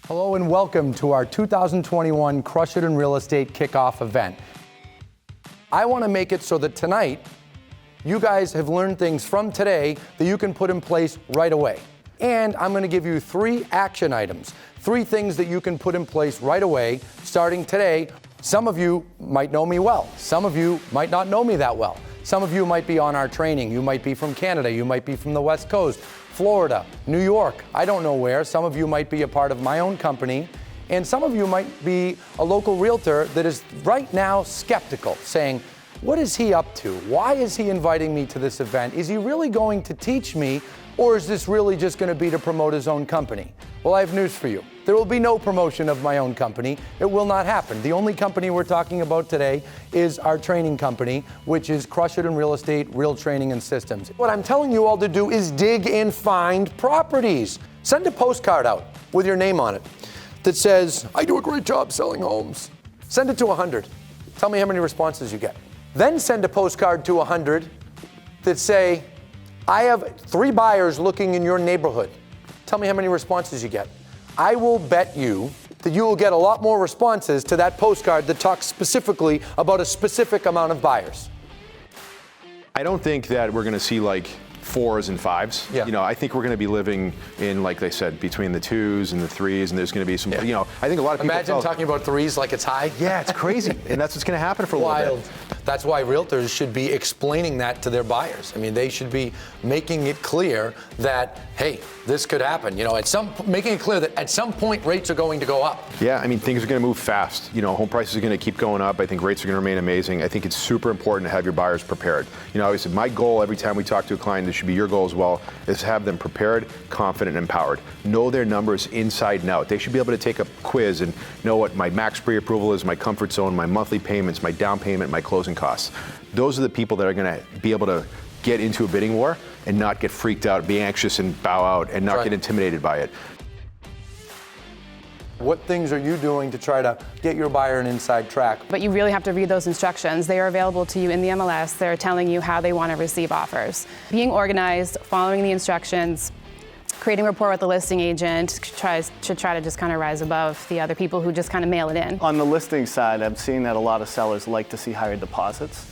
Hello and welcome to our 2021 Crush It in Real Estate kickoff event. I want to make it so that tonight you guys have learned things from today that you can put in place right away. And I'm going to give you 3 action items, 3 things that you can put in place right away starting today. Some of you might know me well. Some of you might not know me that well. Some of you might be on our training. You might be from Canada. You might be from the West Coast, Florida, New York. I don't know where. Some of you might be a part of my own company. And some of you might be a local realtor that is right now skeptical, saying, what is he up to? Why is he inviting me to this event? Is he really going to teach me, or is this really just going to be to promote his own company? Well, I have news for you. There will be no promotion of my own company. It will not happen. The only company we're talking about today is our training company, which is Crush It in Real Estate, Real Training and Systems. What I'm telling you all to do is dig and find properties. Send a postcard out with your name on it that says, I do a great job selling homes. Send it to 100. Tell me how many responses you get. Then send a postcard to 100 that say, I have 3 buyers looking in your neighborhood. Tell me how many responses you get. I will bet you that you will get a lot more responses to that postcard that talks specifically about a specific amount of buyers. I don't think that we're going to see like 4s and 5s. Yeah. You know, I think we're going to be living in, like they said, between the 2s and the 3s, and there's going to be some, you know, I think a lot of people imagine talking about 3s like it's high. Yeah, it's crazy. And that's what's going to happen for a little bit. That's why realtors should be explaining that to their buyers. I mean, they should be making it clear that, hey, this could happen. You know, making it clear that at some point rates are going to go up. Yeah, I mean, things are going to move fast. You know, home prices are going to keep going up. I think rates are going to remain amazing. I think it's super important to have your buyers prepared. You know, obviously my goal every time we talk to a client, this should be your goal as well, is to have them prepared, confident, and empowered. Know their numbers inside and out. They should be able to take a quiz and know what my max pre-approval is, my comfort zone, my monthly payments, my down payment, my closing costs. Those are the people that are going to be able to get into a bidding war and not get freaked out, be anxious and bow out and not get intimidated by it. What things are you doing to try to get your buyer an inside track? But you really have to read those instructions. They are available to you in the MLS. They're telling you how they want to receive offers. Being organized, following the instructions, creating rapport with the listing agent should try to just kind of rise above the other people who just kind of mail it in. On the listing side, I'm seeing that a lot of sellers like to see higher deposits.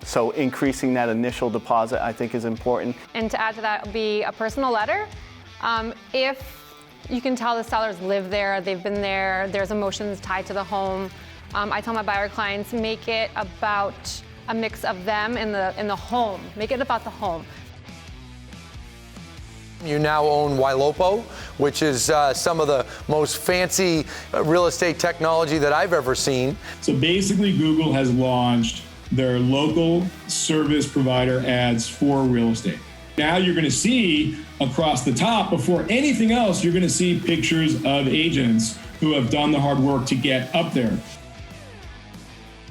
So increasing that initial deposit, I think, is important. And to add to that would be a personal letter. If you can tell the sellers live there, they've been there, there's emotions tied to the home. I tell my buyer clients, make it about a mix of them in the home. Make it about the home. You now own Ylopo, which is some of the most fancy real estate technology that I've ever seen. So basically, Google has launched their local service provider ads for real estate. Now you're going to see across the top, before anything else, you're going to see pictures of agents who have done the hard work to get up there.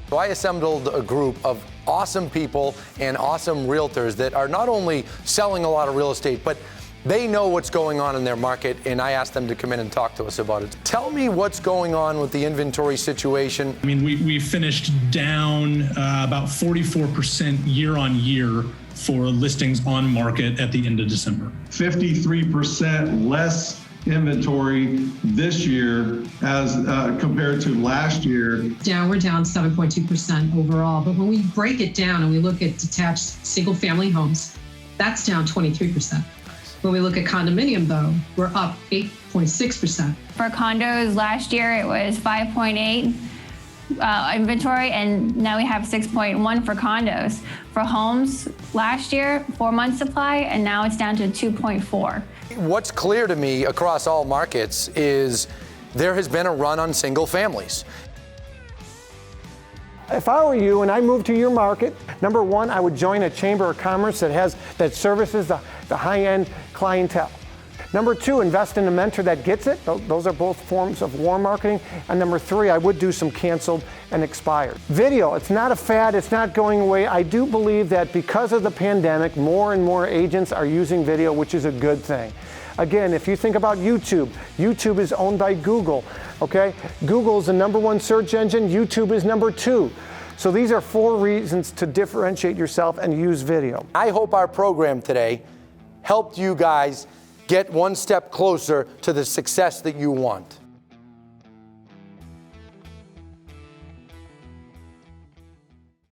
So I assembled a group of awesome people and awesome realtors that are not only selling a lot of real estate, but they know what's going on in their market, and I asked them to come in and talk to us about it. Tell me what's going on with the inventory situation. I mean, we finished down about 44% year on year for listings on market at the end of December. 53% less inventory this year as compared to last year. We're down 7.2% overall, but when we break it down and we look at detached single-family homes, that's down 23%. When we look at condominium, though, we're up 8.6%. For condos, last year it was 5.8 inventory, and now we have 6.1 for condos. For homes, last year, 4-month supply, and now it's down to 2.4. What's clear to me across all markets is there has been a run on single families. If I were you and I moved to your market, number one, I would join a chamber of commerce that services the high-end clientele. Number two, invest in a mentor that gets it. Those are both forms of warm marketing. And number three, I would do some canceled and expired. Video, it's not a fad, it's not going away. I do believe that because of the pandemic, more and more agents are using video, which is a good thing. Again, if you think about YouTube, YouTube is owned by Google, okay? Google is the #1 search engine, YouTube is number 2. So these are 4 reasons to differentiate yourself and use video. I hope our program today helped you guys get one step closer to the success that you want.